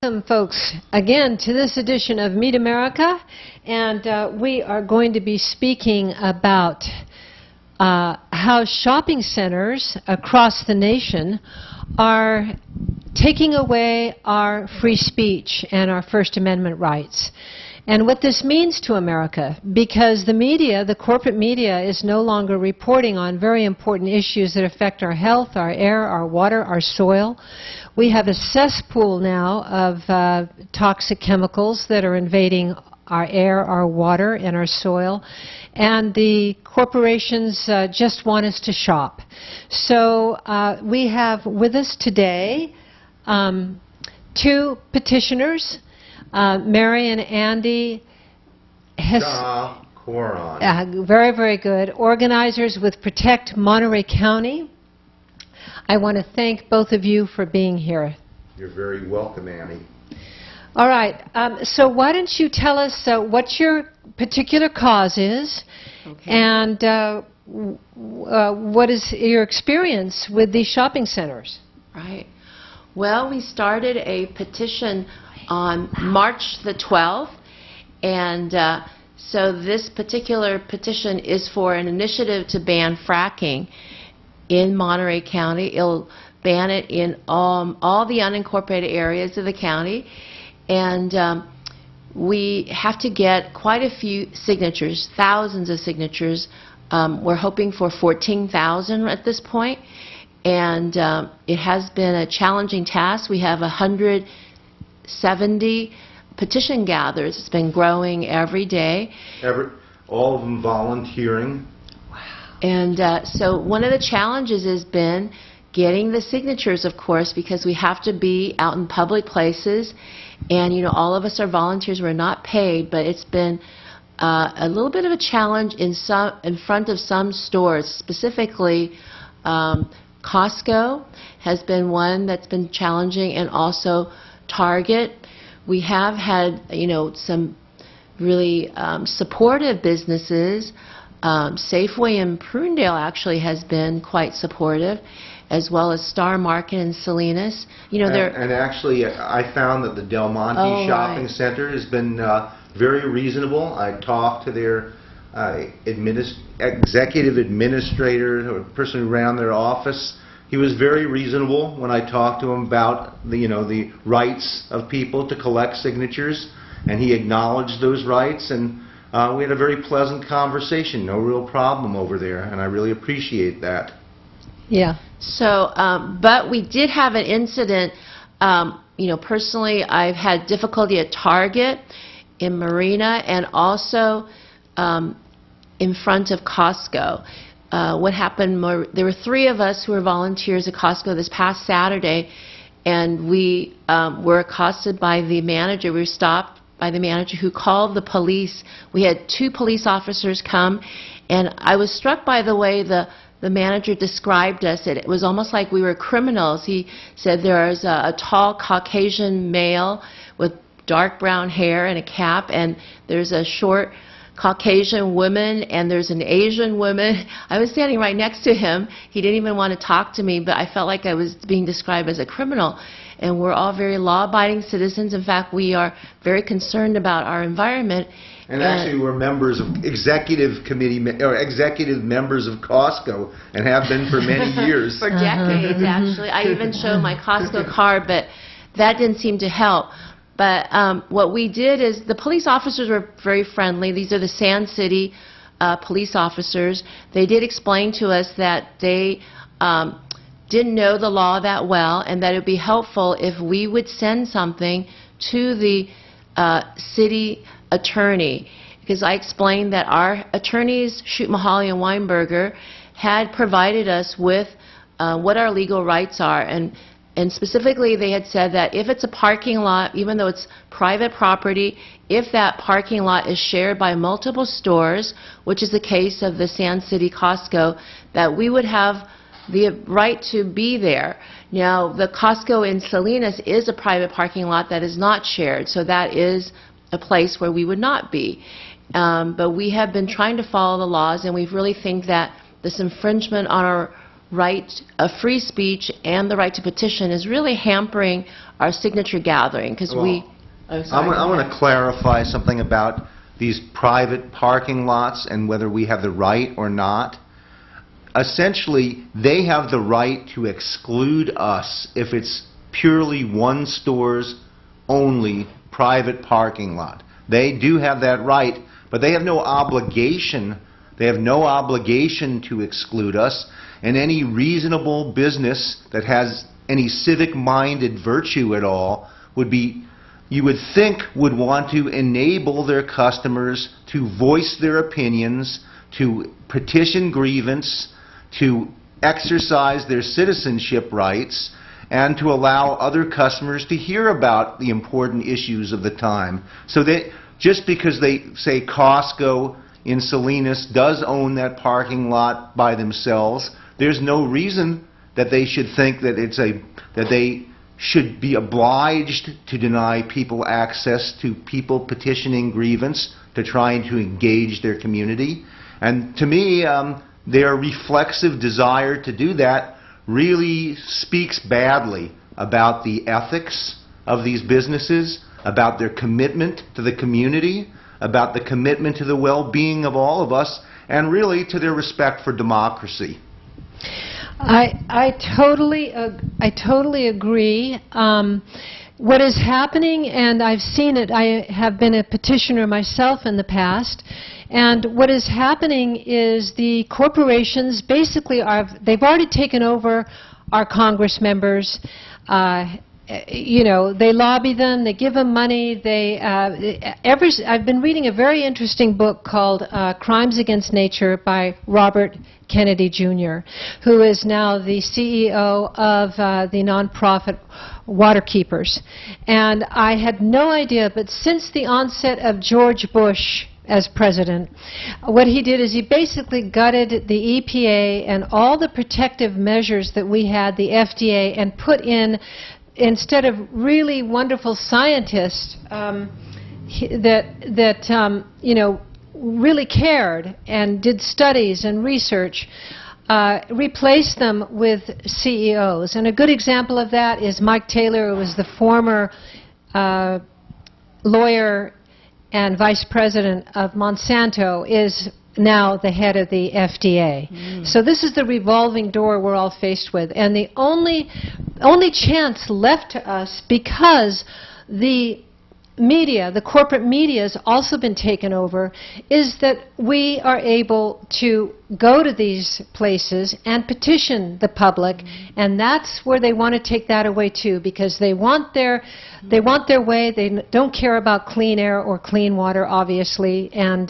Welcome, folks, again to this edition of Meet America, and we are going to be speaking about how shopping centers across the nation are taking away our free speech and our First Amendment rights, and what this means to America, because the media, the corporate media, is no longer reporting on very important issues that affect our health, our air, our water, our soil. We have a cesspool now of toxic chemicals that are invading our air, our water, and our soil, and the corporations just want us to shop. So we have with us today two petitioners, Mary and Andy very, very good, organizers with Protect Monterey County. I want to thank both of you for being here. You're very welcome, Annie. All right. So why don't you tell us what your particular cause is, okay, and what is your experience with these shopping centers? Right. Well, we started a petition on March the 12th, and so this particular petition is for an initiative to ban fracking in Monterey County. It'll ban it in all the unincorporated areas of the county, and we have to get quite a few signatures, thousands of signatures. We're hoping for 14,000 at this point, and it has been a challenging task. We have 170 petition gatherers. It's been growing every day. All of them volunteering. And so one of the challenges has been getting the signatures, of course, because we have to be out in public places, and you know, all of us are volunteers. We're not paid, but it's been a little bit of a challenge in front of some stores. Specifically, Costco has been one that's been challenging, and also Target. We have had, you know, some really supportive businesses. Safeway in Prunedale actually has been quite supportive, as well as Star Market in Salinas. You know, and actually, I found that the Del Monte Shopping Center has been very reasonable. I talked to their executive administrator, or person who ran their office. He was very reasonable when I talked to him about the rights of people to collect signatures, and he acknowledged those rights, and we had a very pleasant conversation. No real problem over there, and I really appreciate that. Yeah. So, but we did have an incident. You know, personally, I've had difficulty at Target, in Marina, and also in front of Costco. What happened, there were three of us who were volunteers at Costco this past Saturday, and we were accosted by the manager. We were stopped by the manager, who called the police. We had two police officers come, and I was struck by the way the manager described us. It was almost like we were criminals. He said there's a tall Caucasian male with dark brown hair and a cap, and there's a short Caucasian woman, and there's an Asian woman. I was standing right next to him. He didn't even want to talk to me, but I felt like I was being described as a criminal. And we're all very law-abiding citizens. In fact, we are very concerned about our environment. And actually, we're members of executive committee, or executive members of Costco, and have been for many years. For decades, actually. I even showed my Costco card, but that didn't seem to help. But what we did is, the police officers were very friendly. These are the Sand City police officers. They did explain to us that they didn't know the law that well, and that it would be helpful if we would send something to the city attorney, because I explained that our attorneys, Shoot Mahali and Weinberger, had provided us with what our legal rights are, and specifically they had said that if it's a parking lot, even though it's private property, if that parking lot is shared by multiple stores, which is the case of the Sand City Costco, that we would have the right to be there. Now, the Costco in Salinas is a private parking lot that is not shared, so that is a place where we would not be. But we have been trying to follow the laws, and we really think that this infringement on our right of free speech and the right to petition is really hampering our signature gathering, because we... Oh, sorry, I want to clarify something about these private parking lots and whether we have the right or not. Essentially, they have the right to exclude us if it's purely one store's only private parking lot. They do have that right, but they have no obligation. They have no obligation to exclude us, and any reasonable business that has any civic-minded virtue at all would be, you would think, would want to enable their customers to voice their opinions, to petition grievance, to exercise their citizenship rights, and to allow other customers to hear about the important issues of the time. So they, just because they say Costco in Salinas does own that parking lot by themselves, there's no reason that they should think that that they should be obliged to deny people access to people petitioning grievance to trying to engage their community. And to me, their reflexive desire to do that really speaks badly about the ethics of these businesses, about their commitment to the community, about the commitment to the well-being of all of us, and really to their respect for democracy. I totally agree. What is happening, and I've seen it, I have been a petitioner myself in the past, and what is happening is the corporations basically they've already taken over our Congress members. You know, they lobby them, they give them money. I've been reading a very interesting book called Crimes Against Nature by Robert Kennedy Jr., who is now the CEO of the nonprofit Waterkeepers. And I had no idea, but since the onset of George Bush as president, what he did is he basically gutted the EPA and all the protective measures that we had, the FDA, and put in, instead of really wonderful scientists that you know, really cared and did studies and research, replaced them with CEOs. And a good example of that is Mike Taylor, who was the former lawyer and vice president of Monsanto, is now the head of the FDA. So this is the revolving door we're all faced with. And the only chance left to us, because the media, the corporate media, has also been taken over, is that we are able to go to these places and petition the public, and that's where they want to take that away too, because they want their way. They don't care about clean air or clean water, obviously, and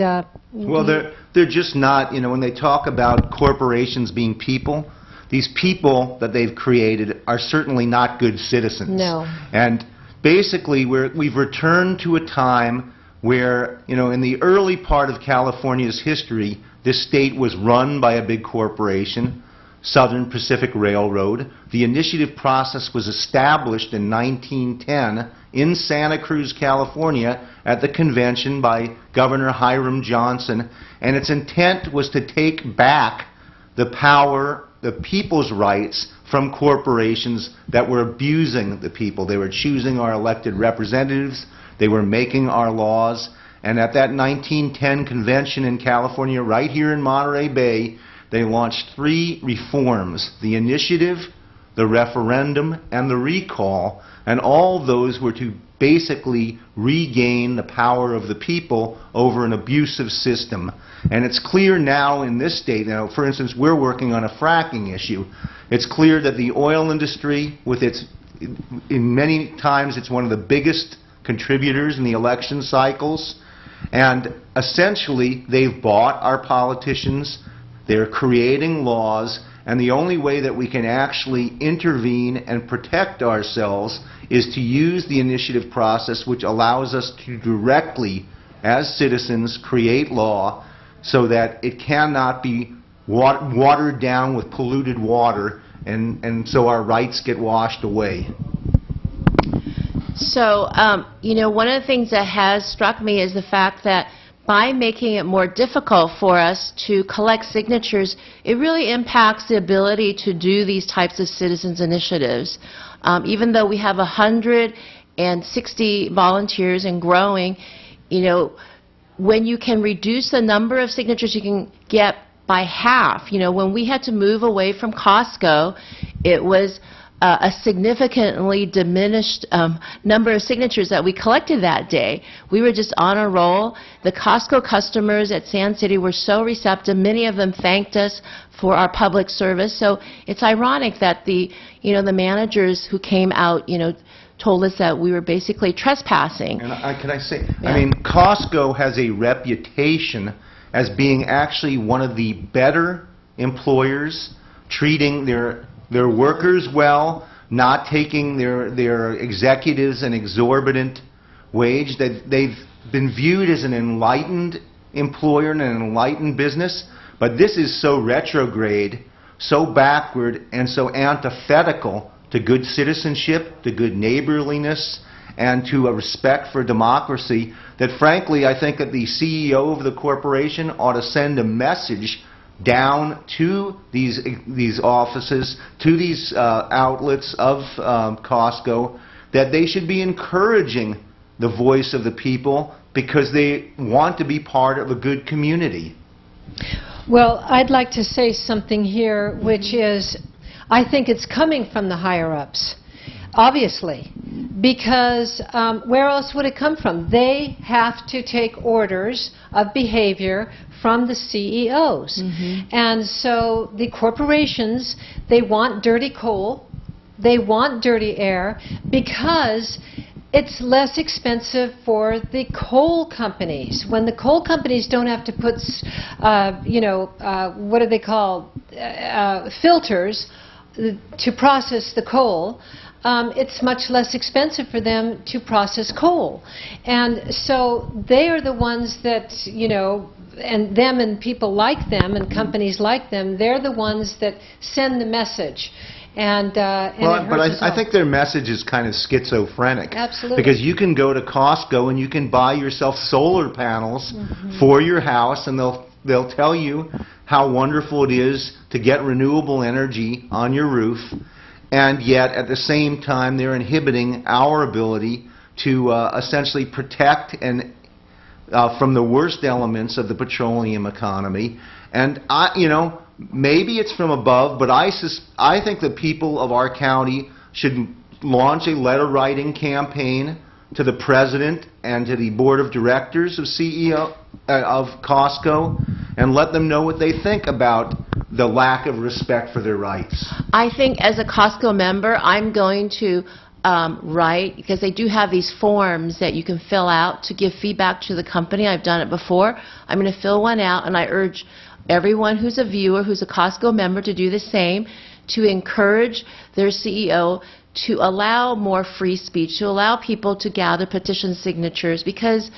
well, they're just not, you know, when they talk about corporations being people, these people that they've created are certainly not good citizens. No. And basically, we've returned to a time where, you know, in the early part of California's history, this state was run by a big corporation, Southern Pacific Railroad. The initiative process was established in 1910 in Santa Cruz, California, at the convention by Governor Hiram Johnson, and its intent was to take back the power, the people's rights, from corporations that were abusing the people. They were choosing our elected representatives, they were making our laws, and at that 1910 convention in California, right here in Monterey Bay, they launched 3 reforms: the initiative, the referendum, and the recall, and all those were to basically regain the power of the people over an abusive system. And it's clear now in this state, now, for instance, we're working on a fracking issue. It's clear that the oil industry, with its, in many times, it's one of the biggest contributors in the election cycles, and essentially they've bought our politicians, they're creating laws, and the only way that we can actually intervene and protect ourselves is to use the initiative process, which allows us to directly, as citizens, create law so that it cannot be watered down with polluted water, and so our rights get washed away. So, you know, one of the things that has struck me is the fact that by making it more difficult for us to collect signatures, it really impacts the ability to do these types of citizens initiatives. Even though we have 160 volunteers and growing, you know, when you can reduce the number of signatures you can get by half. You know, when we had to move away from Costco, it was a significantly diminished number of signatures that we collected that day. We were just on a roll. The Costco customers at Sand City were so receptive. Many of them thanked us for our public service. So it's ironic that the managers who came out, told us that we were basically trespassing. And can I say, I mean, Costco has a reputation as being actually one of the better employers, treating their workers well, not taking their executives an exorbitant wage. They've been viewed as an enlightened employer and an enlightened business, but this is so retrograde, so backward, and so antithetical to good citizenship, to good neighborliness, and to a respect for democracy, that frankly I think that the CEO of the corporation ought to send a message down to these offices, to these outlets of Costco, that they should be encouraging the voice of the people because they want to be part of a good community. Well, I'd like to say something here, which is, I think it's coming from the higher-ups, obviously, because where else would it come from? They have to take orders of behavior from the CEOs. And so the corporations, they want dirty coal, they want dirty air, because it's less expensive for the coal companies. When the coal companies don't have to put, what do they call, filters to process the coal, it's much less expensive for them to process coal. And so they are the ones that, and them and people like them and companies like them, they're the ones that send the message. And I think their message is kind of schizophrenic. Absolutely. Because you can go to Costco and you can buy yourself solar panels for your house, and they'll tell you how wonderful it is to get renewable energy on your roof, and yet at the same time they're inhibiting our ability to essentially protect and from the worst elements of the petroleum economy. And maybe it's from above, but I think the people of our county should launch a letter writing campaign to the president and to the board of directors of of Costco, and let them know what they think about the lack of respect for their rights. I think as a Costco member, I'm going to write, because they do have these forms that you can fill out to give feedback to the company. I've done it before. I'm going to fill one out, and I urge everyone who's a viewer, who's a Costco member, to do the same, to encourage their CEO to allow more free speech, to allow people to gather petition signatures, because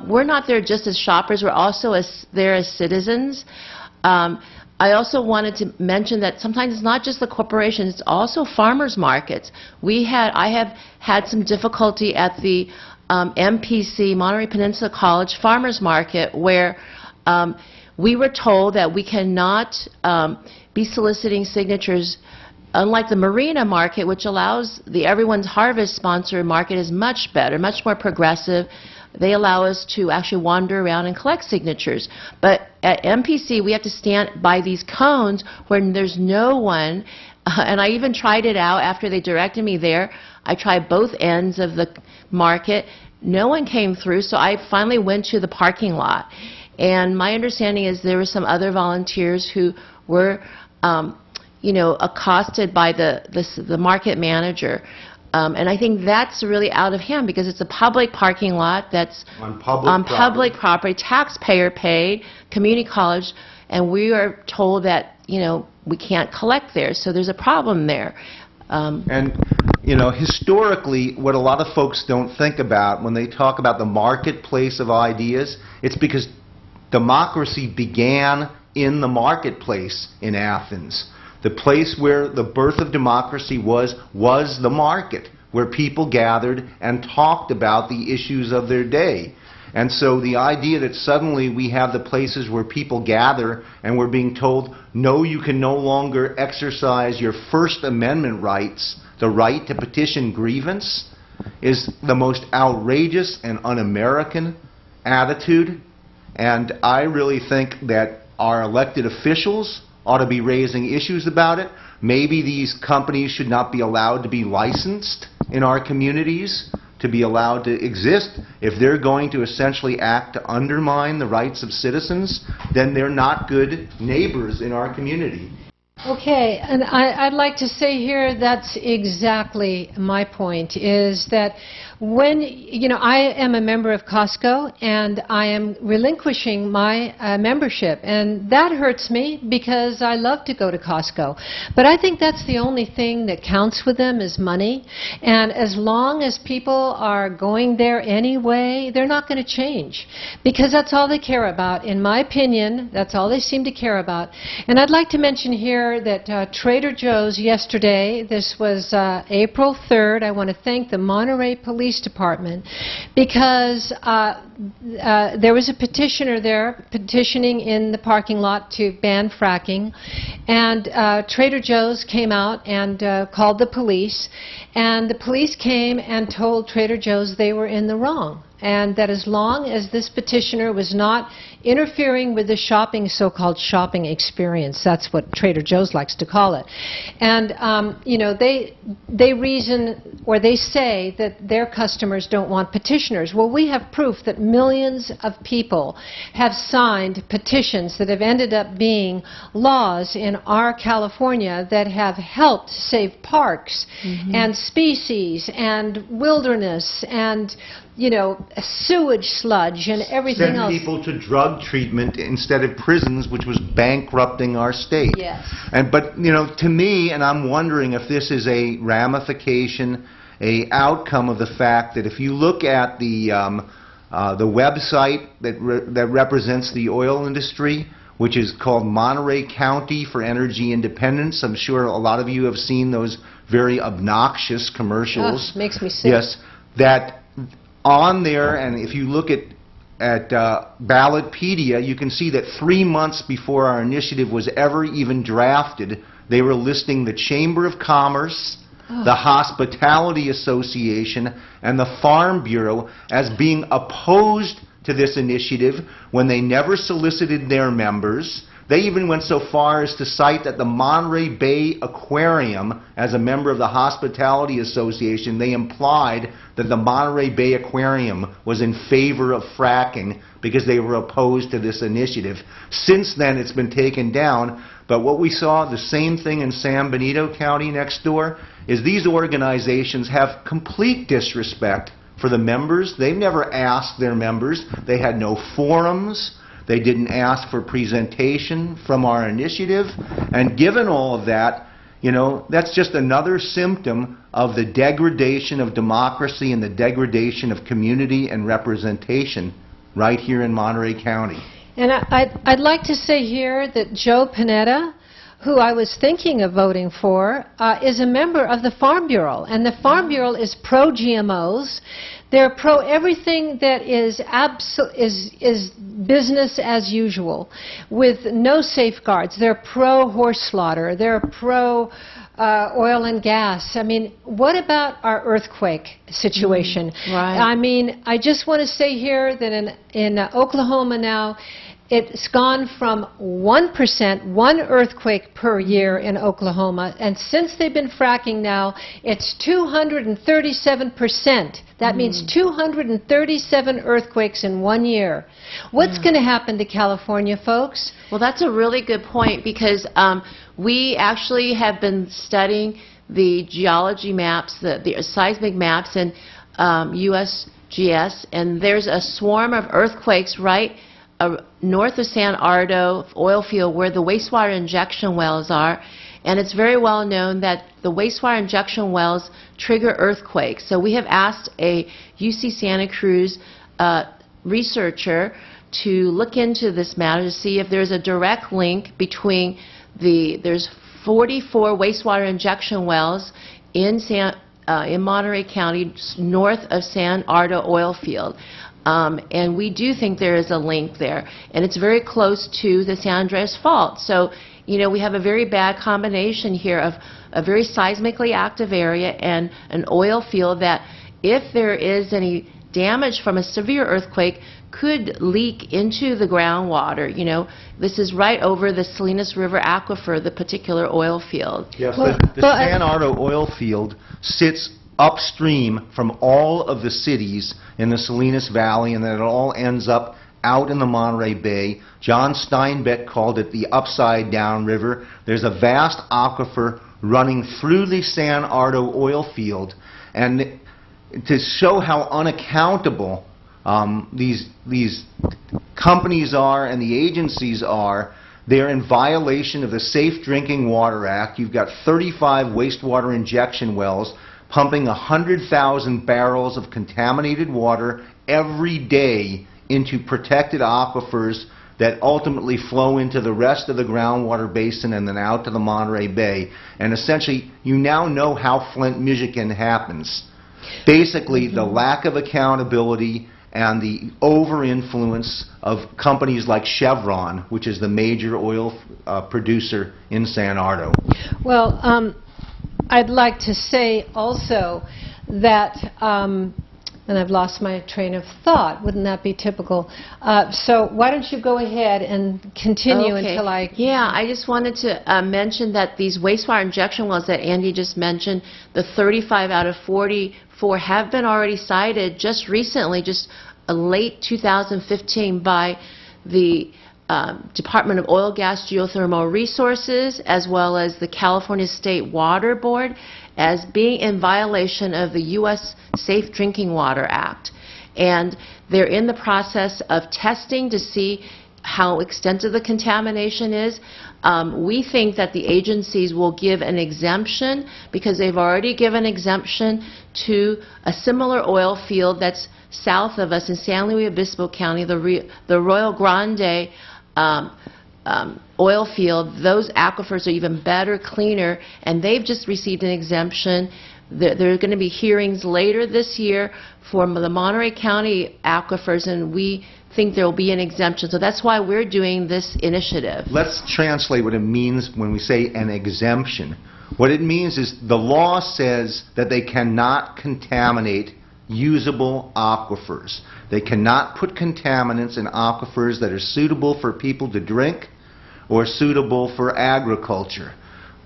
we're not there just as shoppers, we're also there as citizens. I also wanted to mention that sometimes it's not just the corporations, it's also farmers markets. I have had some difficulty at the MPC, Monterey Peninsula College Farmers Market, where we were told that we cannot be soliciting signatures. Unlike the Marina Market, which allows the Everyone's Harvest sponsored market, is much better, much more progressive. They allow us to actually wander around and collect signatures. But at MPC, we have to stand by these cones where there's no one. And I even tried it out after they directed me there. I tried both ends of the market. No one came through, so I finally went to the parking lot. And my understanding is there were some other volunteers who were accosted by the market manager. And I think that's really out of hand, because it's a public parking lot that's on public property, taxpayer paid, community college, and we are told that, we can't collect there. So there's a problem there. Historically, what a lot of folks don't think about when they talk about the marketplace of ideas, it's because democracy began in the marketplace in Athens. The place where the birth of democracy was the market, where people gathered and talked about the issues of their day. And so the idea that suddenly we have the places where people gather and we're being told, no, you can no longer exercise your First Amendment rights, the right to petition grievance, is the most outrageous and un-American attitude. And I really think that our elected officials ought to be raising issues about it. Maybe these companies should not be allowed to be licensed in our communities to be allowed to exist. If they're going to essentially act to undermine the rights of citizens, then they're not good neighbors in our community. Okay, and I'd like to say here that's exactly my point, is that when, I am a member of Costco and I am relinquishing my membership, and that hurts me because I love to go to Costco. But I think that's the only thing that counts with them is money, and as long as people are going there anyway, they're not going to change because that's all they care about. In my opinion, that's all they seem to care about. And I'd like to mention here that Trader Joe's yesterday, this was April 3rd, I want to thank the Monterey Police Department because there was a petitioner there petitioning in the parking lot to ban fracking, and Trader Joe's came out and called the police, and the police came and told Trader Joe's they were in the wrong, and that as long as this petitioner was not interfering with the so-called shopping experience, that's what Trader Joe's likes to call it. And, they reason, or they say that their customers don't want petitioners. Well, we have proof that millions of people have signed petitions that have ended up being laws in our California that have helped save parks and species and wilderness and sewage sludge and everything else. Send people to drug treatment instead of prisons, which was bankrupting our state. Yes. But to me, and I'm wondering if this is a ramification, a outcome of the fact that if you look at the website that represents the oil industry, which is called Monterey County for Energy Independence. I'm sure a lot of you have seen those very obnoxious commercials. Oh, makes me sick. Yes, that on there, and if you look at Ballotpedia, you can see that 3 months before our initiative was ever even drafted, they were listing the Chamber of Commerce, the Hospitality Association, and the Farm Bureau as being opposed to this initiative when they never solicited their members. They even went so far as to cite that the Monterey Bay Aquarium, as a member of the Hospitality Association, they implied that the Monterey Bay Aquarium was in favor of fracking because they were opposed to this initiative. Since then, it's been taken down. But what we saw, the same thing in San Benito County next door, is these organizations have complete disrespect for the members. They've never asked their members. They had no forums. They didn't ask for presentation from our initiative. And given all of that, that's just another symptom of the degradation of democracy and the degradation of community and representation right here in Monterey County. And I'd like to say here that Joe Panetta, who I was thinking of voting for, is a member of the Farm Bureau. And the Farm Bureau is pro-GMOs. They're pro everything that is business as usual, with no safeguards. They're pro-horse slaughter. They're pro-oil and gas. I mean, what about our earthquake situation? Right. I mean, I just want to say here that in Oklahoma now, it's gone from 1%, one earthquake per year in Oklahoma, and since they've been fracking now, it's 237%. That means 237 earthquakes in 1 year. What's going to happen to California, folks? Well, that's a really good point because we actually have been studying the geology maps, the seismic maps in USGS, and there's a swarm of earthquakes right north of San Ardo oil field where the wastewater injection wells are, and it's very well known that the wastewater injection wells trigger earthquakes. So we have asked a UC Santa Cruz researcher to look into this matter to see if there's a direct link between there's 44 wastewater injection wells in in Monterey County, north of San Ardo oil field. And we do think there is a link there. And it's very close to the San Andreas Fault. So, you know, we have a very bad combination here of a very seismically active area and an oil field that, if there is any damage from a severe earthquake, could leak into the groundwater. You know, this is right over the Salinas River aquifer, the particular oil field. Yes, the San Ardo oil field sits upstream from all of the cities in the Salinas Valley, and then it all ends up out in the Monterey Bay. John Steinbeck called it the upside-down river. There's a vast aquifer running through the San Ardo oil field, and to show how unaccountable these companies are and the agencies are, they're in violation of the Safe Drinking Water Act. You've got 35 wastewater injection wells pumping 100,000 barrels of contaminated water every day into protected aquifers that ultimately flow into the rest of the groundwater basin and then out to the Monterey Bay. And essentially, you now know how Flint, Michigan happens. Basically, the lack of accountability and the over-influence of companies like Chevron, which is the major oil producer in San Ardo. Well, I'd like to say also that, and I've lost my train of thought. Wouldn't that be typical? So why don't you go ahead and continue until I... Yeah, I just wanted to mention that these wastewater injection wells that Andy just mentioned, the 35 out of 44 have been already cited just recently, just late 2015, by the Department of Oil, Gas, Geothermal Resources, as well as the California State Water Board, as being in violation of the U.S. Safe Drinking Water Act. And they're in the process of testing to see how extensive the contamination is. We think that the agencies will give an exemption, because they've already given exemption to a similar oil field that's south of us in San Luis Obispo County, the Royal Grande oil field. Those aquifers are even better, cleaner, and they've just received an exemption. There are going to be hearings later this year for the Monterey County aquifers, and we think there will be an exemption. So that's why we're doing this initiative. Let's translate what it means when we say an exemption. What it means is the law says that they cannot contaminate usable aquifers. They cannot put contaminants in aquifers that are suitable for people to drink or suitable for agriculture.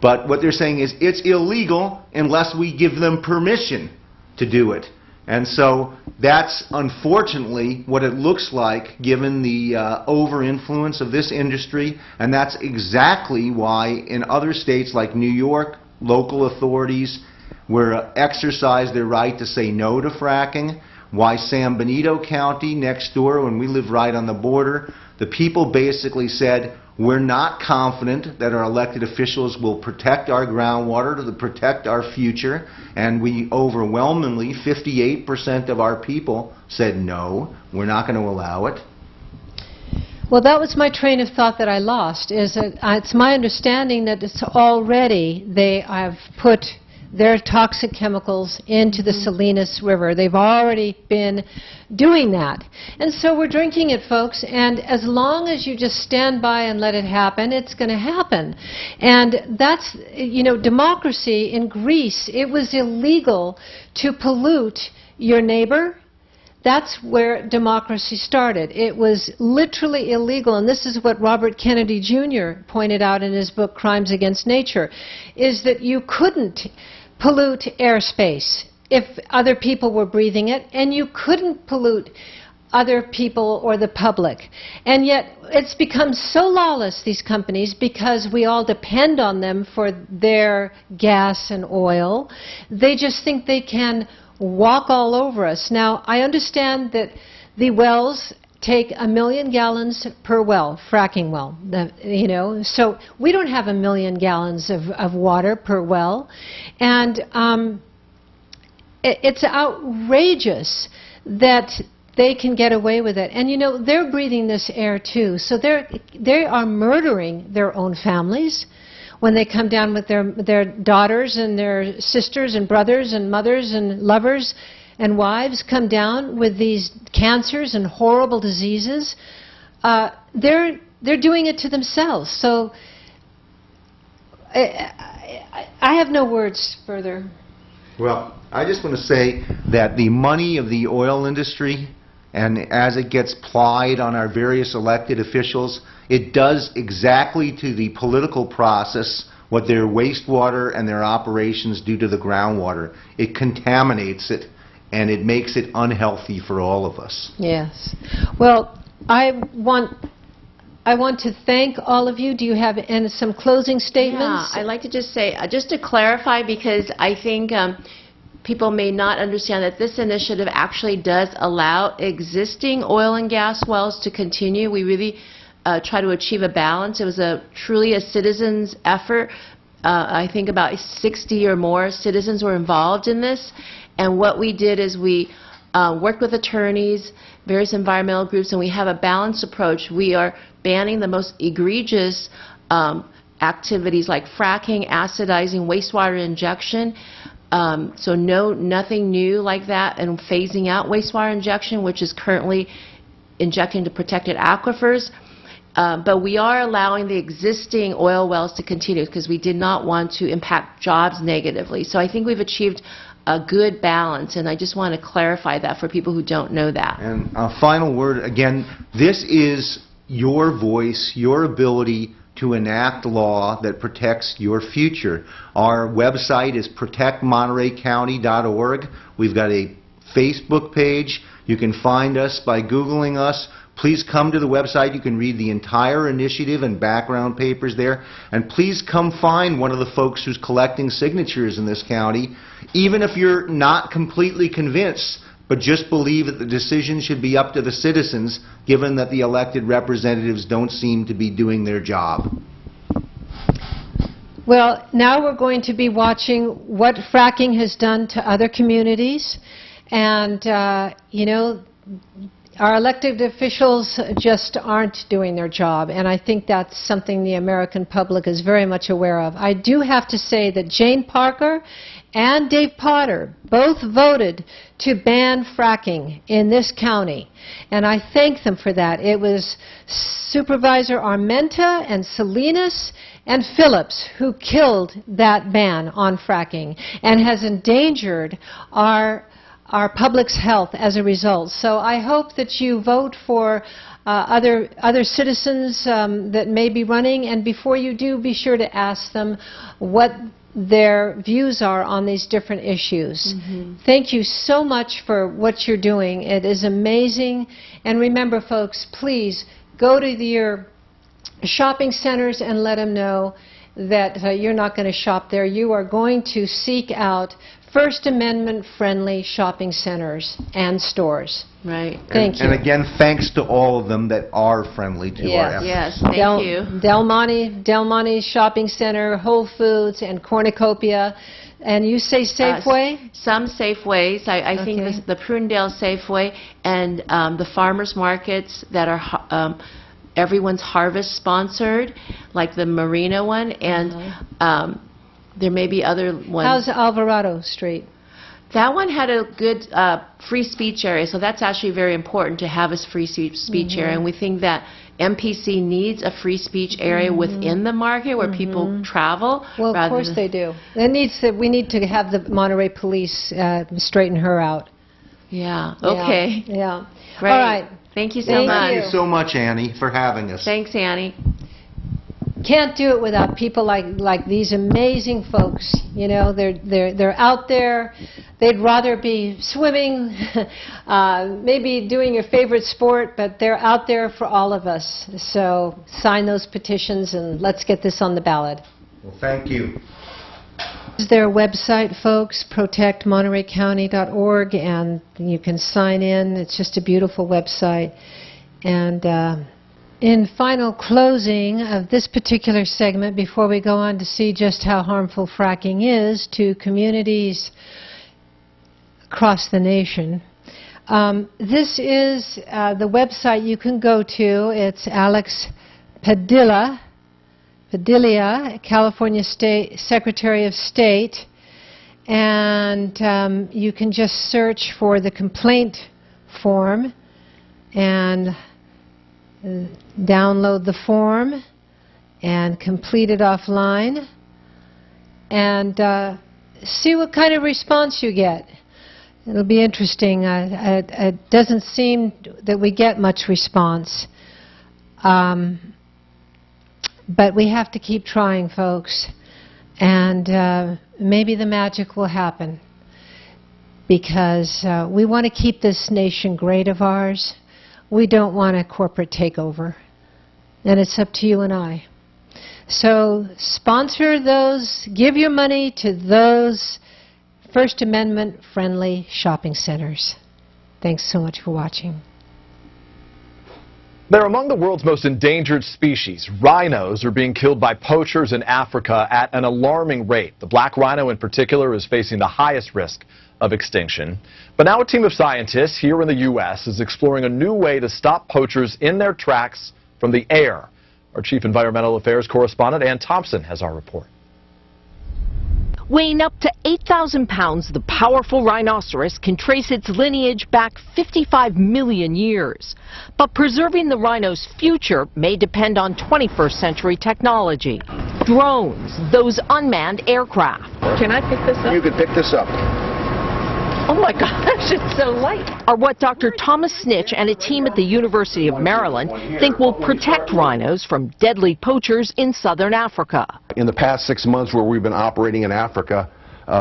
But what they're saying is it's illegal unless we give them permission to do it. And so that's unfortunately what it looks like, given the over-influence of this industry, and that's exactly why in other states like New York, local authorities were exercised their right to say no to fracking, why San Benito County next door, when we live right on the border, the people basically said, we're not confident that our elected officials will protect our groundwater, to protect our future, and we overwhelmingly, 58% of our people said no, we're not going to allow it. Well, that was my train of thought that I lost. Is that it's my understanding that it's already they have put their toxic chemicals into the Salinas River. They've already been doing that. And so we're drinking it, folks, and as long as you just stand by and let it happen, it's going to happen. And that's, you know, democracy in Greece, it was illegal to pollute your neighbor. That's where democracy started. It was literally illegal, and this is what Robert Kennedy Jr. pointed out in his book, Crimes Against Nature, is that you couldn't pollute airspace if other people were breathing it, and you couldn't pollute other people or the public. And yet it's become so lawless, these companies, because we all depend on them for their gas and oil. They just think they can walk all over us. Now, I understand that the wells take 1 million gallons per well, fracking well, you know, so we don't have 1 million gallons of water per well, and it's outrageous that they can get away with it. And you know, they're breathing this air too, so they are murdering their own families. when they come down with their daughters and their sisters and brothers and mothers and lovers and wives come down with these cancers and horrible diseases, they're doing it to themselves. So I have no words further. Well, I just want to say that the money of the oil industry, and as it gets plied on our various elected officials, it does exactly to the political process what their wastewater and their operations do to the groundwater. It contaminates it, and it makes it unhealthy for all of us. Yes. Well, I want to thank all of you. Do you have some closing statements? Yeah, I'd like to just say, just to clarify, because I think people may not understand that this initiative actually does allow existing oil and gas wells to continue. We really try to achieve a balance. It was truly a citizens' effort. I think about 60 or more citizens were involved in this. And what we did is we worked with attorneys, various environmental groups, and we have a balanced approach. We are banning the most egregious activities like fracking, acidizing, wastewater injection. So nothing new like that, and phasing out wastewater injection, which is currently injecting to protected aquifers. But we are allowing the existing oil wells to continue because we did not want to impact jobs negatively. So I think we've achieved a good balance, and I just want to clarify that for people who don't know that. And a final word, again, this is your voice, your ability to enact law that protects your future. Our website is protectmontereycounty.org. We've got a Facebook page. You can find us by Googling us. Please come to the website. You can read the entire initiative and background papers there. And please come find one of the folks who's collecting signatures in this county, even if you're not completely convinced, but just believe that the decision should be up to the citizens, given that the elected representatives don't seem to be doing their job. Well, now we're going to be watching what fracking has done to other communities. And, you know, our elected officials just aren't doing their job, and I think that's something the American public is very much aware of. I do have to say that Jane Parker and Dave Potter both voted to ban fracking in this county, and I thank them for that. It was Supervisor Armenta and Salinas and Phillips who killed that ban on fracking and has endangered our public's health as a result. So I hope that you vote for other citizens that may be running, and before you do, be sure to ask them what their views are on these different issues. Thank you so much for what you're doing. It is amazing. And remember, folks, please go to your shopping centers and let them know that you're not going to shop there. You are going to seek out First Amendment-friendly shopping centers and stores. Right. Thank you. And again, thanks to all of them that are friendly to our efforts. Yes, thank you. Del Monte Shopping Center, Whole Foods, and Cornucopia. And you say Safeway? Some Safeways. I think the Prunedale Safeway and the farmers markets that are everyone's harvest sponsored, like the Marina one, and there may be other ones. How's Alvarado Street? That one had a good free speech area, so that's actually very important to have a free speech area, and we think that MPC needs a free speech area within the market where people travel. Well, of course they do. We need to have the Monterey Police straighten her out. Yeah, okay. Yeah. Great. All right. Thank you so much. Thank you so much, Annie, for having us. Thanks, Annie. Can't do it without people like these amazing folks. You know, they're out there. They'd rather be swimming, maybe doing your favorite sport, but they're out there for all of us. So sign those petitions and let's get this on the ballot. Well, thank you. This is their website, folks, protectmontereycounty.org, and you can sign in. It's just a beautiful website. And in final closing of this particular segment, before we go on to see just how harmful fracking is to communities across the nation, this is the website you can go to. It's Alex Padilla, Padilla, California State Secretary of State, and you can just search for the complaint form and download the form and complete it offline and see what kind of response you get. It'll be interesting. It doesn't seem that we get much response. But we have to keep trying, folks. And maybe the magic will happen. Because we want to keep this nation great of ours. We don't want a corporate takeover. And it's up to you and I. So sponsor those, give your money to those First Amendment friendly shopping centers. Thanks so much for watching. They're among the world's most endangered species. Rhinos are being killed by poachers in Africa at an alarming rate. The black rhino in particular is facing the highest risk of extinction. But now a team of scientists here in the U.S. is exploring a new way to stop poachers in their tracks from the air. Our Chief Environmental Affairs correspondent, Ann Thompson, has our report. Weighing up to 8,000 pounds, the powerful rhinoceros can trace its lineage back 55 million years. But preserving the rhino's future may depend on 21st century technology. Drones, those unmanned aircraft. Can I pick this up? You can pick this up. Oh my gosh, it's so light. Are what Dr. Thomas Snitch and a team at the University of Maryland think will protect rhinos from deadly poachers in southern Africa. In the past 6 months where we've been operating in Africa,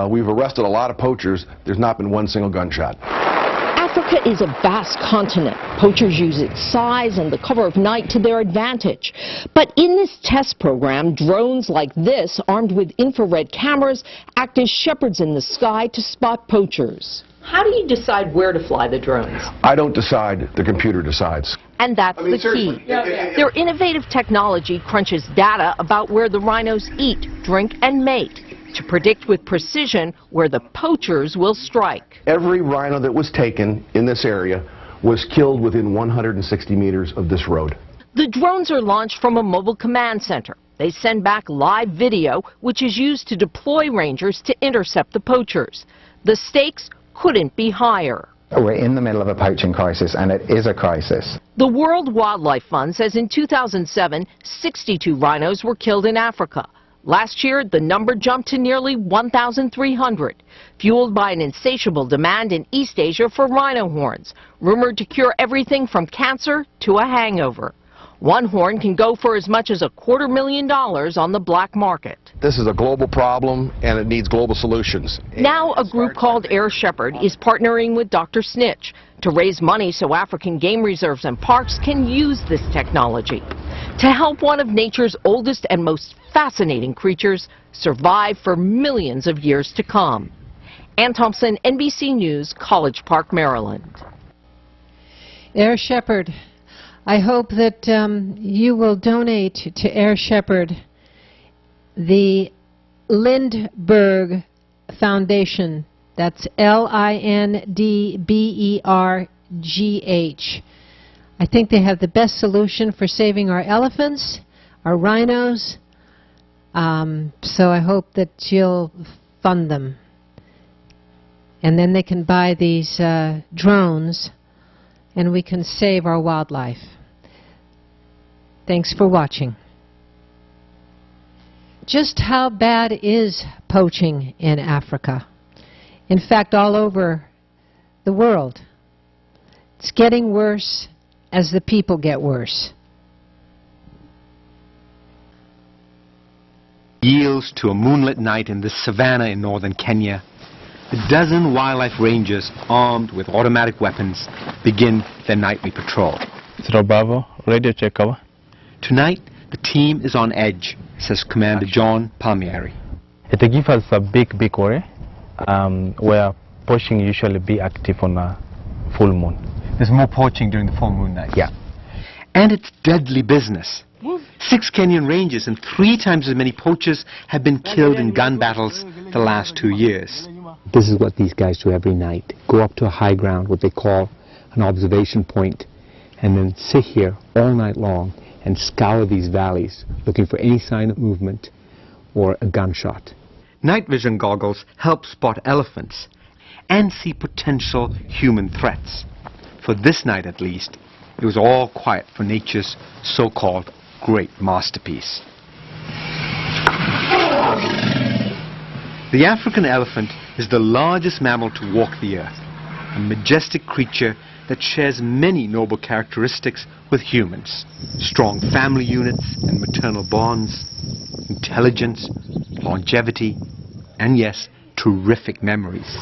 we've arrested a lot of poachers. There's not been one single gunshot. Africa is a vast continent. Poachers use its size and the cover of night to their advantage. But in this test program, drones like this, armed with infrared cameras, act as shepherds in the sky to spot poachers. How do you decide where to fly the drones? I don't decide, the computer decides. And that's the key. Their innovative technology crunches data about where the rhinos eat, drink, and mate to predict with precision where the poachers will strike. Every rhino that was taken in this area was killed within 160 meters of this road. The drones are launched from a mobile command center. They send back live video, which is used to deploy rangers to intercept the poachers. The stakes couldn't be higher. We're in the middle of a poaching crisis, and it is a crisis. The World Wildlife Fund says in 2007, 62 rhinos were killed in Africa. Last year, the number jumped to nearly 1,300, fueled by an insatiable demand in East Asia for rhino horns, rumored to cure everything from cancer to a hangover. One horn can go for as much as $250,000 on the black market. This is a global problem, and it needs global solutions. Now a group called Air Shepherd is partnering with Dr. Snitch to raise money so African game reserves and parks can use this technology to help one of nature's oldest and most fascinating creatures survive for millions of years to come. Ann Thompson, NBC News, College Park, Maryland. Air Shepherd, I hope that you will donate to Air Shepherd the Lindbergh Foundation. That's Lindbergh. I think they have the best solution for saving our elephants, our rhinos, so I hope that you'll fund them. And then they can buy these drones, and we can save our wildlife. Thanks for watching. Just how bad is poaching in Africa? In fact, all over the world. It's getting worse as the people get worse. Yields to a moonlit night in the savannah in northern Kenya. A dozen wildlife rangers armed with automatic weapons begin their nightly patrol. Zero Bravo, radio check cover. Tonight, the team is on edge, says Commander John Palmieri. It gives us a big worry where poaching usually be active on a full moon. There's more poaching during the full moon night. Yeah. And it's deadly business. 6 Kenyan rangers and 3 times as many poachers have been killed in gun battles the last 2 years. This is what these guys do every night. Go up to a high ground, what they call an observation point, and then sit here all night long and scour these valleys looking for any sign of movement or a gunshot. Night vision goggles help spot elephants and see potential human threats. For this night at least, it was all quiet for nature's so-called great masterpiece. The African elephant is the largest mammal to walk the earth, a majestic creature that shares many noble characteristics with humans. Strong family units and maternal bonds, intelligence, longevity, and yes, terrific memories.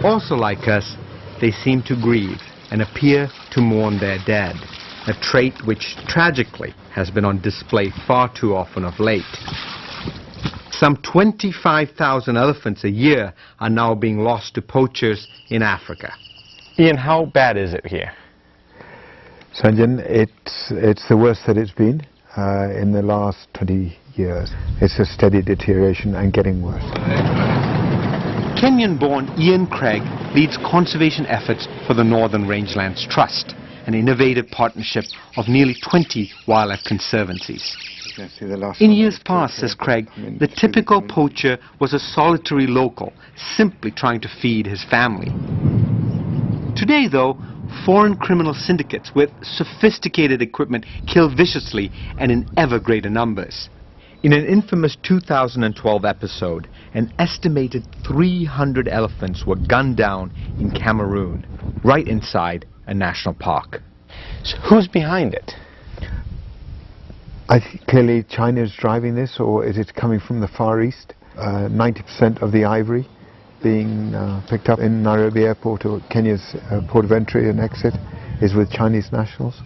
Also like us, they seem to grieve and appear to mourn their dead, a trait which tragically has been on display far too often of late. Some 25,000 elephants a year are now being lost to poachers in Africa. Ian, how bad is it here? Sanjan, it's the worst that it's been in the last 20 years. It's a steady deterioration and getting worse. Kenyan-born Ian Craig leads conservation efforts for the Northern Rangelands Trust, an innovative partnership of nearly 20 wildlife conservancies. In years past, says Craig, the typical poacher was a solitary local, simply trying to feed his family. Today, though, foreign criminal syndicates with sophisticated equipment kill viciously and in ever greater numbers. In an infamous 2012 episode, an estimated 300 elephants were gunned down in Cameroon, right inside a national park. So who's behind it? I think clearly China is driving this, or is it coming from the Far East? 90% of the ivory being picked up in Nairobi Airport or Kenya's port of entry and exit is with Chinese nationals.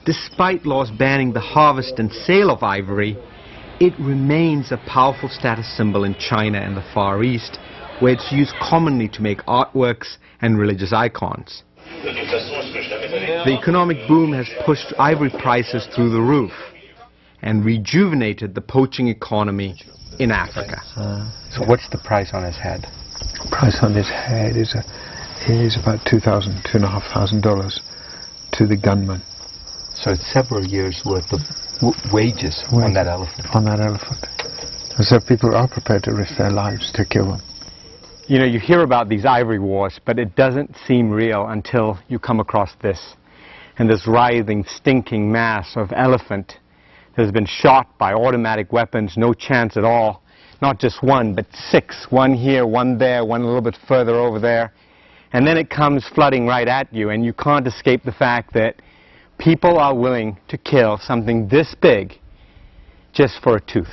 Despite laws banning the harvest and sale of ivory, it remains a powerful status symbol in China and the Far East, where it's used commonly to make artworks and religious icons. The economic boom has pushed ivory prices through the roof and rejuvenated the poaching economy in Africa. So what's the price on his head? Price on his head is about $2,000, $2,500 to the gunman. So it's several years' worth of wages on that elephant. On that elephant. And so people are prepared to risk their lives to kill them. You know, you hear about these ivory wars, but it doesn't seem real until you come across this. And this writhing, stinking mass of elephant has been shot by automatic weapons, no chance at all. Not just one, but 6. One here, one there, one a little bit further over there. And then it comes flooding right at you, and you can't escape the fact that people are willing to kill something this big just for a tooth.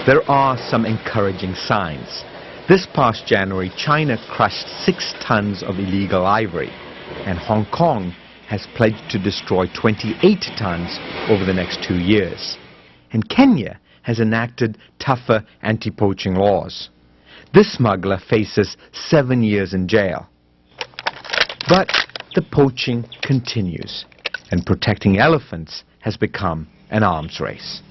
There are some encouraging signs. This past January, China crushed 6 tons of illegal ivory, and Hong Kong has pledged to destroy 28 tons over the next 2 years. And Kenya has enacted tougher anti-poaching laws. This smuggler faces 7 years in jail. But the poaching continues, and protecting elephants has become an arms race.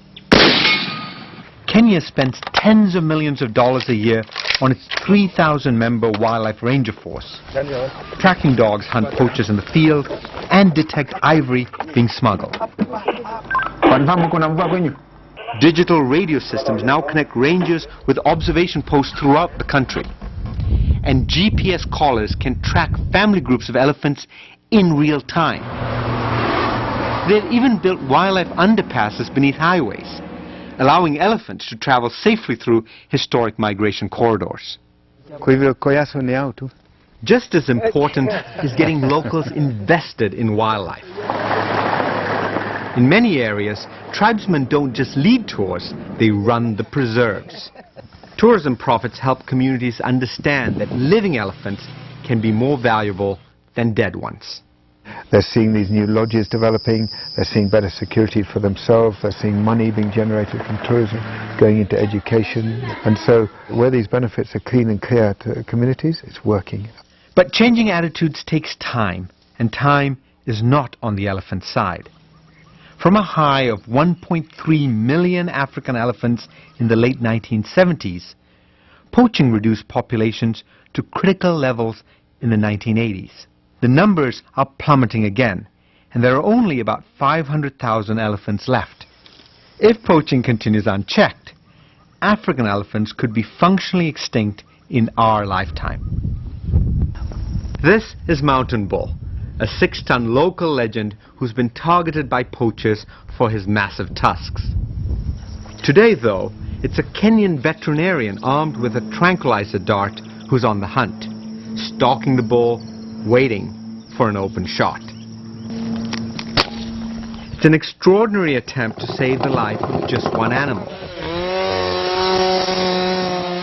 Kenya spends tens of millions of dollars a year on its 3,000-member wildlife ranger force. Tracking dogs hunt poachers in the field and detect ivory being smuggled. Digital radio systems now connect rangers with observation posts throughout the country. And GPS collars can track family groups of elephants in real time. They've even built wildlife underpasses beneath highways, allowing elephants to travel safely through historic migration corridors. Just as important is getting locals invested in wildlife. In many areas, tribesmen don't just lead tours, they run the preserves. Tourism profits help communities understand that living elephants can be more valuable than dead ones. They're seeing these new lodges developing, they're seeing better security for themselves, they're seeing money being generated from tourism, going into education. And so where these benefits are clean and clear to communities, it's working. But changing attitudes takes time, and time is not on the elephant side. From a high of 1.3 million African elephants in the late 1970s, poaching reduced populations to critical levels in the 1980s. The numbers are plummeting again, and there are only about 500,000 elephants left. If poaching continues unchecked, African elephants could be functionally extinct in our lifetime. This is Mountain Bull, a 6-ton local legend who's been targeted by poachers for his massive tusks. Today, though, it's a Kenyan veterinarian armed with a tranquilizer dart who's on the hunt, stalking the bull, waiting for an open shot. It's an extraordinary attempt to save the life of just one animal.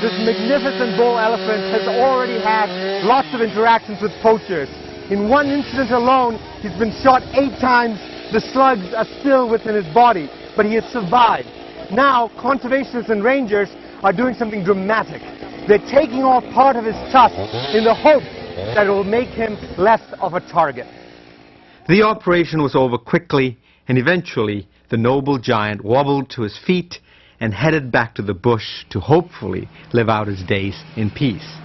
This magnificent bull elephant has already had lots of interactions with poachers. In one incident alone, he's been shot 8 times. The slugs are still within his body, but he has survived. Now, conservationists and rangers are doing something dramatic. They're taking off part of his tusk in the hope that it will make him less of a target. The operation was over quickly, and eventually the noble giant wobbled to his feet and headed back to the bush to hopefully live out his days in peace.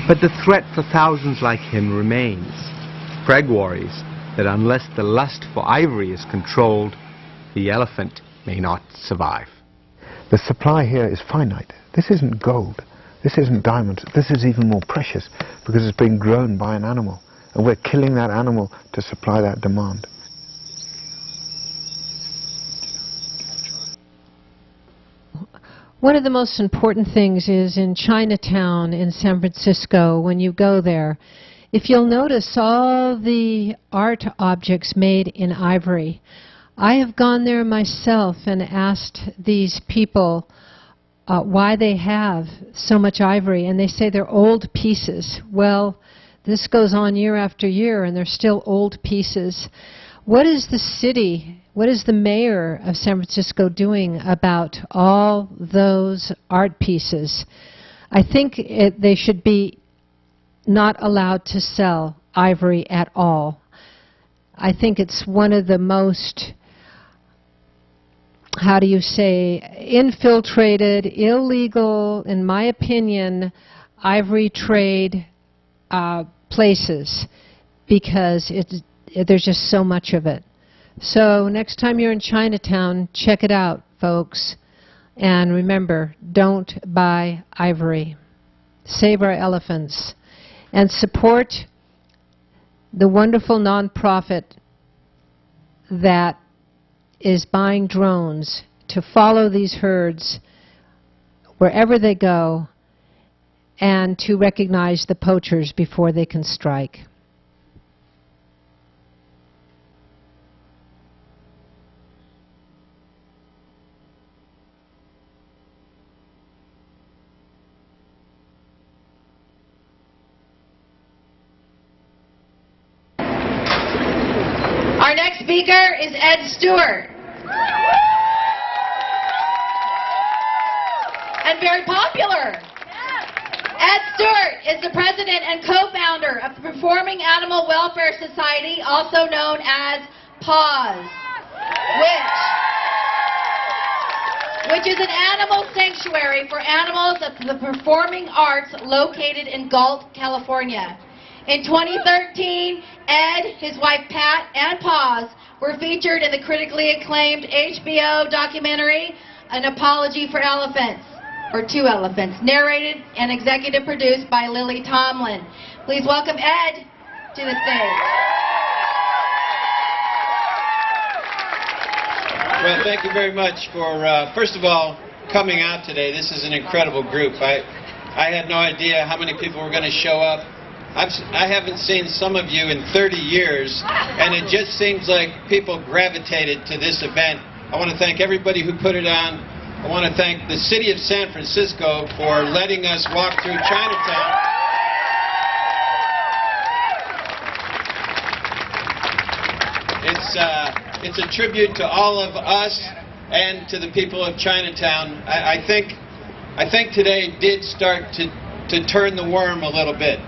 But the threat for thousands like him remains. Craig worries that unless the lust for ivory is controlled, the elephant may not survive. The supply here is finite. This isn't gold. This isn't diamonds. This is even more precious because it's been grown by an animal. And we're killing that animal to supply that demand. One of the most important things is in Chinatown in San Francisco, when you go there, if you'll notice all the art objects made in ivory. I have gone there myself and asked these people why they have so much ivory, and they say they're old pieces. Well, this goes on year after year, and they're still old pieces. What is the city, what is the mayor of San Francisco doing about all those art pieces? I think they should be not allowed to sell ivory at all. I think it's one of the most, how do you say, infiltrated, illegal, in my opinion, ivory trade places, because there's just so much of it. So next time you're in Chinatown, check it out, folks. And remember, don't buy ivory. Save our elephants. And support the wonderful nonprofit that is buying drones to follow these herds wherever they go and to recognize the poachers before they can strike. Our next speaker is Ed Stewart. And very popular. Ed Stewart is the president and co-founder of the Performing Animal Welfare Society, also known as PAWS, which is an animal sanctuary for animals of the performing arts located in Galt, California. In 2013, Ed, his wife Pat, and PAWS were featured in the critically acclaimed HBO documentary, An Apology for Elephants, or Two Elephants, narrated and executive produced by Lily Tomlin. Please welcome Ed to the stage. Well, thank you very much for, first of all, coming out today. This is an incredible group. I had no idea how many people were going to show up. I haven't seen some of you in 30 years, and it just seems like people gravitated to this event. I want to thank everybody who put it on. I want to thank the city of San Francisco for letting us walk through Chinatown. It's a tribute to all of us and to the people of Chinatown. I think today did start to turn the worm a little bit.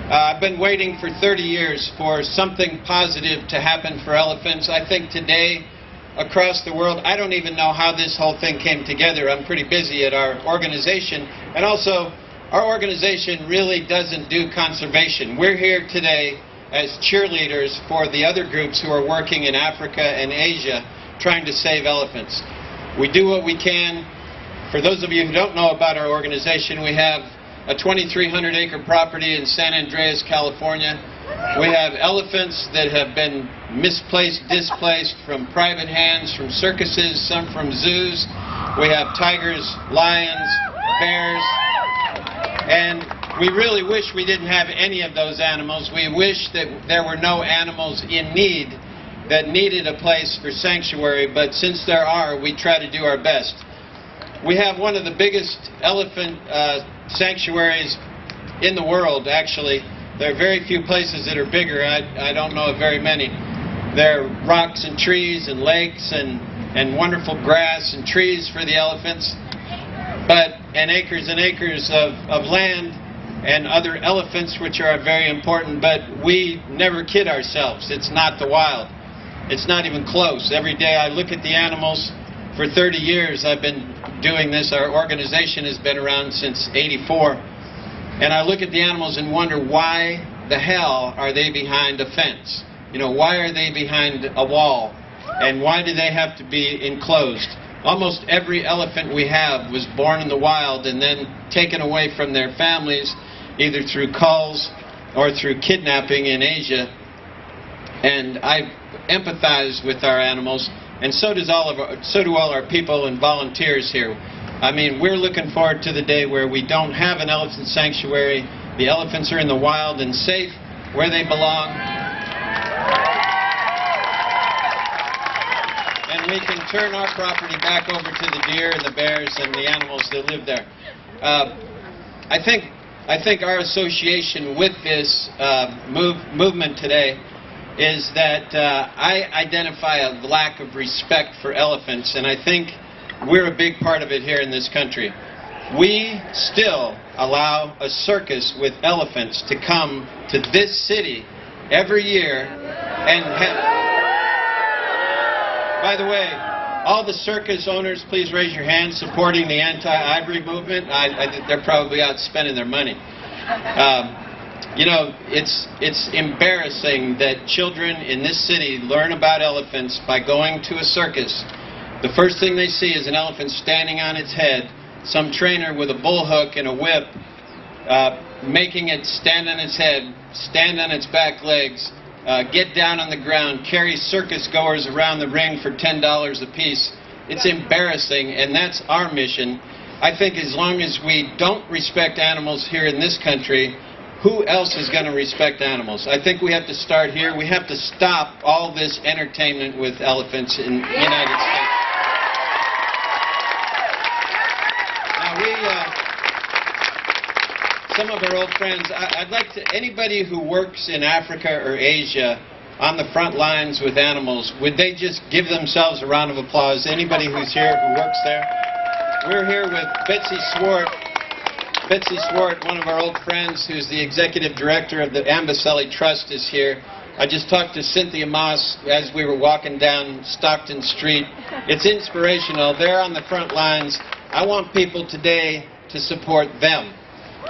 I've been waiting for 30 years for something positive to happen for elephants. I think today, across the world, I don't even know how this whole thing came together. I'm pretty busy at our organization. And also, our organization really doesn't do conservation. We're here today as cheerleaders for the other groups who are working in Africa and Asia trying to save elephants. We do what we can. For those of you who don't know about our organization, we have a 2,300-acre property in San Andreas, California. We have elephants that have been misplaced, displaced from private hands, from circuses, some from zoos. We have tigers, lions, bears, and we really wish we didn't have any of those animals. We wish that there were no animals in need that needed a place for sanctuary, but since there are, we try to do our best. We have one of the biggest elephant sanctuaries in the world, actually. There are very few places that are bigger. I don't know of very many. There are rocks and trees and lakes and wonderful grass and trees for the elephants, and acres of land and other elephants, which are very important, but we never kid ourselves. It's not the wild. It's not even close. Every day I look at the animals. For 30 years I've been doing this. Our organization has been around since '84. And I look at the animals and wonder, why the hell are they behind a fence? You know, why are they behind a wall? And why do they have to be enclosed? Almost every elephant we have was born in the wild and then taken away from their families, either through culls or through kidnapping in Asia. And I empathize with our animals, and so do all our people and volunteers here. I mean, we're looking forward to the day where we don't have an elephant sanctuary. The elephants are in the wild and safe where they belong. And we can turn our property back over to the deer and the bears and the animals that live there. I think our association with this movement today is that I identify a lack of respect for elephants, and I think we're a big part of it here in this country. We still allow a circus with elephants to come to this city every year and by the way, all the circus owners, please raise your hands supporting the anti-ivory movement. They're probably out spending their money. You know, it's embarrassing that children in this city learn about elephants by going to a circus. The first thing they see is an elephant standing on its head, some trainer with a bull hook and a whip making it stand on its head, stand on its back legs, get down on the ground, carry circus goers around the ring for $10 a piece. It's embarrassing, and that's our mission. I think as long as we don't respect animals here in this country, who else is going to respect animals? I think we have to start here. We have to stop all this entertainment with elephants in the United States. Now some of our old friends, I'd like to, anybody who works in Africa or Asia on the front lines with animals, would they just give themselves a round of applause? Anybody who's here who works there? We're here with Betsy Swart. Betsy Swart, one of our old friends, who's the executive director of the Amboseli Trust, is here. I just talked to Cynthia Moss as we were walking down Stockton Street. It's inspirational. They're on the front lines. I want people today to support them.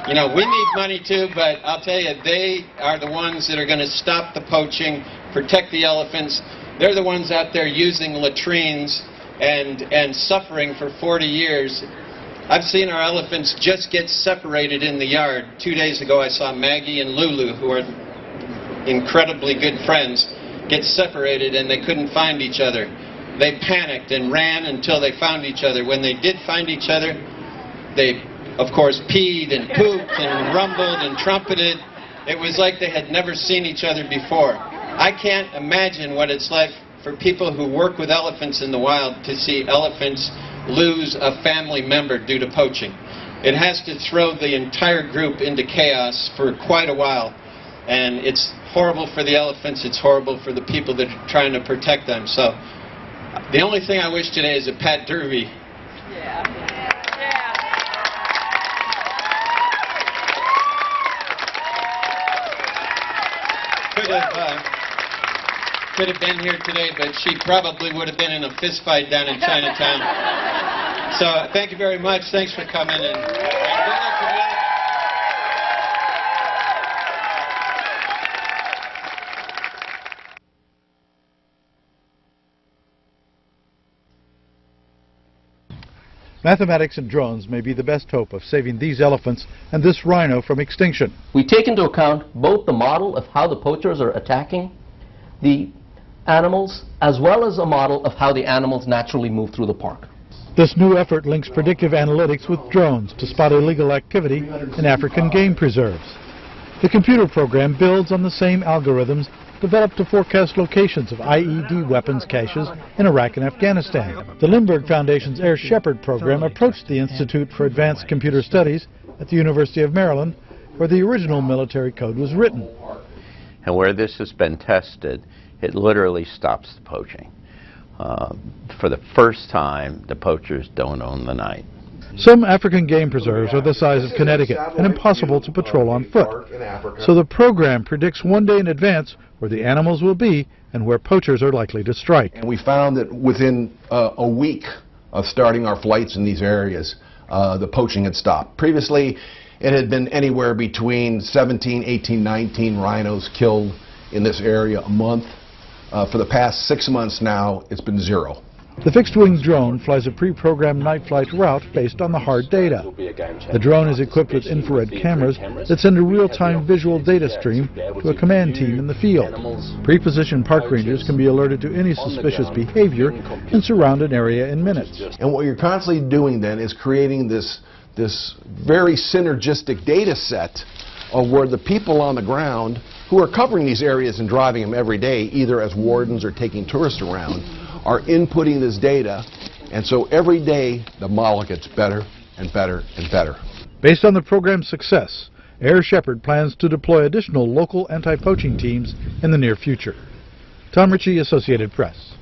You know, we need money too, but I'll tell you, they are the ones that are going to stop the poaching, protect the elephants. They're the ones out there using latrines and suffering for 40 years. I've seen our elephants just get separated in the yard. 2 days ago I saw Maggie and Lulu, who are incredibly good friends, get separated, and they couldn't find each other. They panicked and ran until they found each other. When they did find each other, they, of course, peed and pooped and rumbled and trumpeted. It was like they had never seen each other before. I can't imagine what it's like for people who work with elephants in the wild to see elephants lose a family member due to poaching. It has to throw the entire group into chaos for quite a while. And it's horrible for the elephants, it's horrible for the people that are trying to protect them. So the only thing I wish today is a Pat Derby. Could have been here today, but she probably would have been in a fist fight down in Chinatown. So thank you very much. Thanks for coming. And good luck to you. Mathematics and drones may be the best hope of saving these elephants and this rhino from extinction. We take into account both the model of how the poachers are attacking the animals, as well as a model of how the animals naturally move through the park. This new effort links predictive analytics with drones to spot illegal activity in African game preserves. The computer program builds on the same algorithms developed to forecast locations of IED weapons caches in Iraq and Afghanistan. The Lindbergh Foundation's Air Shepherd program approached the Institute for Advanced Computer Studies at the University of Maryland, where the original military code was written. And where this has been tested, it literally stops the poaching. For the first time, the poachers don't own the night. Some African game preserves are the size of Connecticut and impossible to patrol on foot. So the program predicts one day in advance where the animals will be and where poachers are likely to strike. And we found that within a week of starting our flights in these areas, the poaching had stopped. Previously, it had been anywhere between 17, 18, 19 rhinos killed in this area a month. For the past 6 months now, it's been 0. The fixed-wing drone flies a pre-programmed night flight route based on the hard data. The drone is equipped with infrared cameras that send a real-time visual data stream to a command team in the field. Pre-positioned park rangers can be alerted to any suspicious behavior and surround an area in minutes. And what you're constantly doing then is creating this very synergistic data set of where the people on the ground who are covering these areas and driving them every day, either as wardens or taking tourists around, are inputting this data, and so every day the model gets better and better and better. Based on the program's success, Air Shepherd plans to deploy additional local anti-poaching teams in the near future. Tom Ritchie, Associated Press.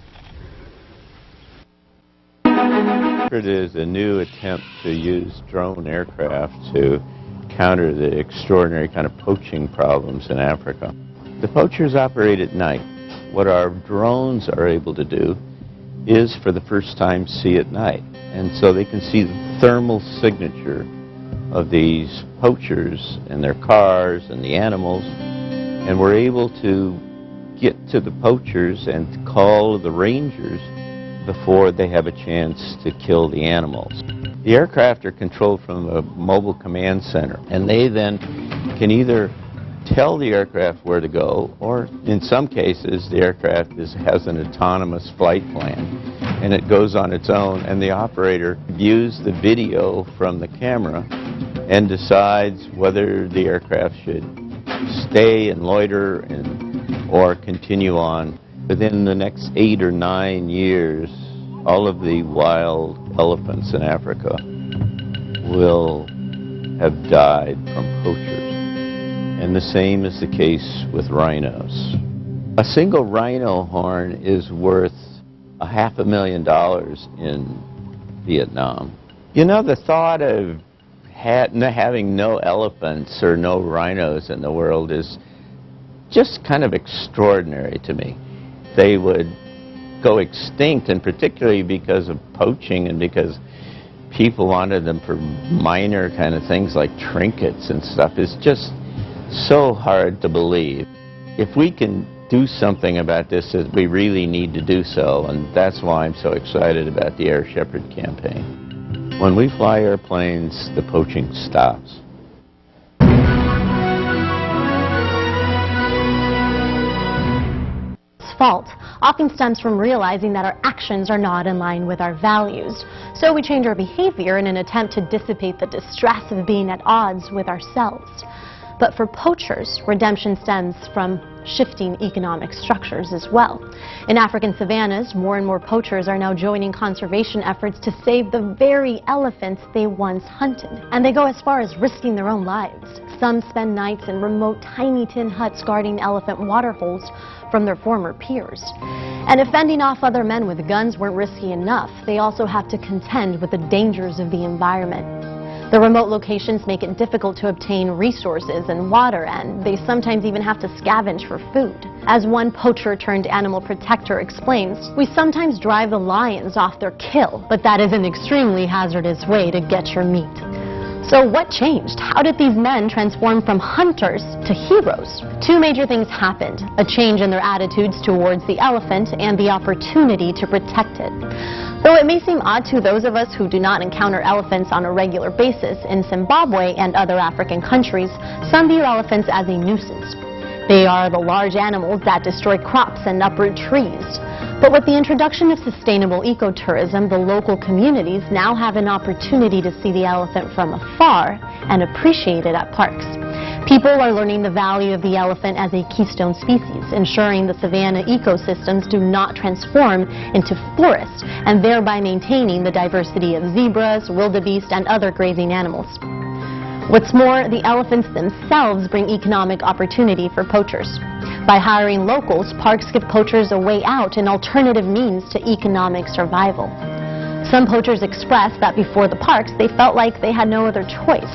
It is a new attempt to use drone aircraft to counter the extraordinary kind of poaching problems in Africa. The poachers operate at night. What our drones are able to do is, for the first time, see at night. And so they can see the thermal signature of these poachers and their cars and the animals. And we're able to get to the poachers and call the rangers before they have a chance to kill the animals. The aircraft are controlled from a mobile command center, and they then can either tell the aircraft where to go, or in some cases the aircraft has an autonomous flight plan, and it goes on its own, and the operator views the video from the camera and decides whether the aircraft should stay and loiter or continue on. Within the next 8 or 9 years, all of the wild elephants in Africa will have died from poachers. And the same is the case with rhinos. A single rhino horn is worth $500,000 in Vietnam. You know, the thought of having no elephants or no rhinos in the world is just kind of extraordinary to me. They would go extinct, and particularly because of poaching and because people wanted them for minor kind of things like trinkets and stuff, is just so hard to believe. If we can do something about this, we really need to do so, and that's why I'm so excited about the Air Shepherd campaign. When we fly airplanes, the poaching stops. Fault often stems from realizing that our actions are not in line with our values. So we change our behavior in an attempt to dissipate the distress of being at odds with ourselves. But for poachers, redemption stems from shifting economic structures as well. In African savannas, more and more poachers are now joining conservation efforts to save the very elephants they once hunted. And they go as far as risking their own lives. Some spend nights in remote tiny tin huts guarding elephant water holes from their former peers. And if fending off other men with guns weren't risky enough, they also have to contend with the dangers of the environment. The remote locations make it difficult to obtain resources and water, and they sometimes even have to scavenge for food. As one poacher turned animal protector explains, we sometimes drive the lions off their kill, but that is an extremely hazardous way to get your meat. So what changed? How did these men transform from hunters to heroes? Two major things happened: a change in their attitudes towards the elephant and the opportunity to protect it. Though it may seem odd to those of us who do not encounter elephants on a regular basis in Zimbabwe and other African countries, some view elephants as a nuisance. They are the large animals that destroy crops and uproot trees. But with the introduction of sustainable ecotourism, the local communities now have an opportunity to see the elephant from afar and appreciate it at parks. People are learning the value of the elephant as a keystone species, ensuring the savanna ecosystems do not transform into forests, and thereby maintaining the diversity of zebras, wildebeest, and other grazing animals. What's more, the elephants themselves bring economic opportunity for poachers. By hiring locals, parks give poachers a way out, an alternative means to economic survival. Some poachers express that before the parks, they felt like they had no other choice.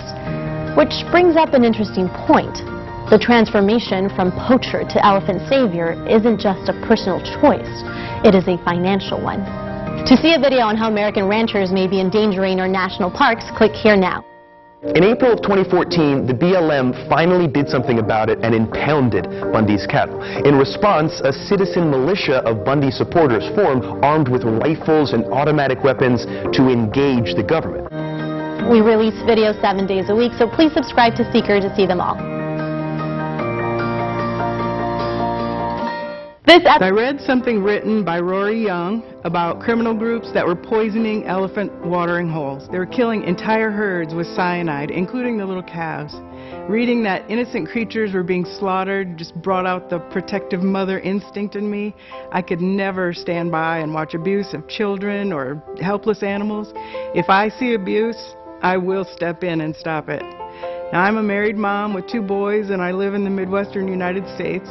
Which brings up an interesting point. The transformation from poacher to elephant savior isn't just a personal choice, it is a financial one. To see a video on how American ranchers may be endangering our national parks, click here now. In April of 2014, the BLM finally did something about it and impounded Bundy's cattle. In response, a citizen militia of Bundy supporters formed, armed with rifles and automatic weapons, to engage the government. We release videos 7 days a week, so please subscribe to Seeker to see them all. I read something written by Rory Young about criminal groups that were poisoning elephant watering holes. They were killing entire herds with cyanide, including the little calves. Reading that innocent creatures were being slaughtered just brought out the protective mother instinct in me. I could never stand by and watch abuse of children or helpless animals. If I see abuse, I will step in and stop it. Now, I'm a married mom with 2 boys, and I live in the Midwestern United States.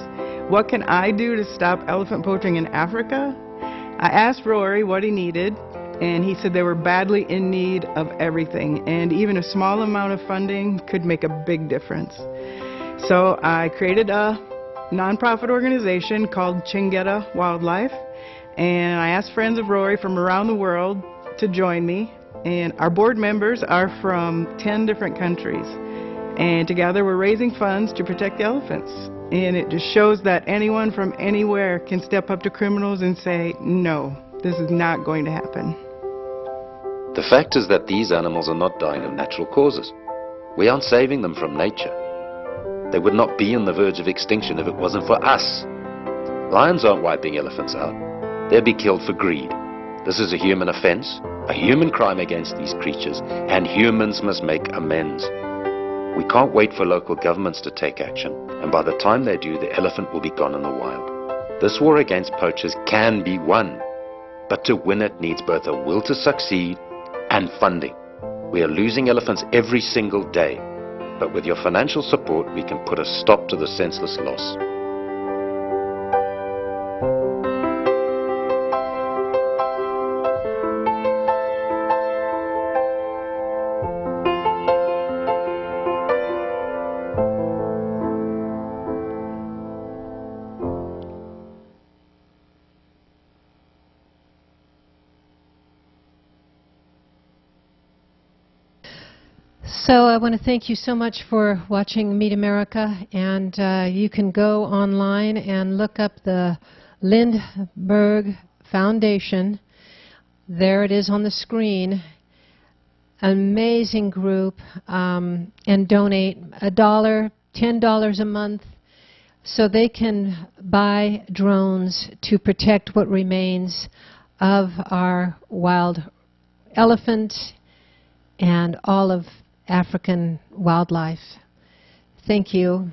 What can I do to stop elephant poaching in Africa? I asked Rory what he needed, and he said they were badly in need of everything, and even a small amount of funding could make a big difference. So I created a nonprofit organization called Chingetta Wildlife, and I asked friends of Rory from around the world to join me, and our board members are from 10 different countries, and together we're raising funds to protect the elephants. And it just shows that anyone from anywhere can step up to criminals and say, no, this is not going to happen. The fact is that these animals are not dying of natural causes. We aren't saving them from nature. They would not be on the verge of extinction if it wasn't for us. Lions aren't wiping elephants out. They'll be killed for greed. This is a human offense, a human crime against these creatures, and humans must make amends. We can't wait for local governments to take action, and by the time they do, the elephant will be gone in the wild. This war against poachers can be won, but to win it needs both a will to succeed and funding. We are losing elephants every single day, but with your financial support, we can put a stop to the senseless loss. So I want to thank you so much for watching Meet America, and you can go online and look up the Lindbergh Foundation. There it is on the screen. Amazing group, and donate $1, $10 a month, so they can buy drones to protect what remains of our wild elephant and all of African wildlife. Thank you.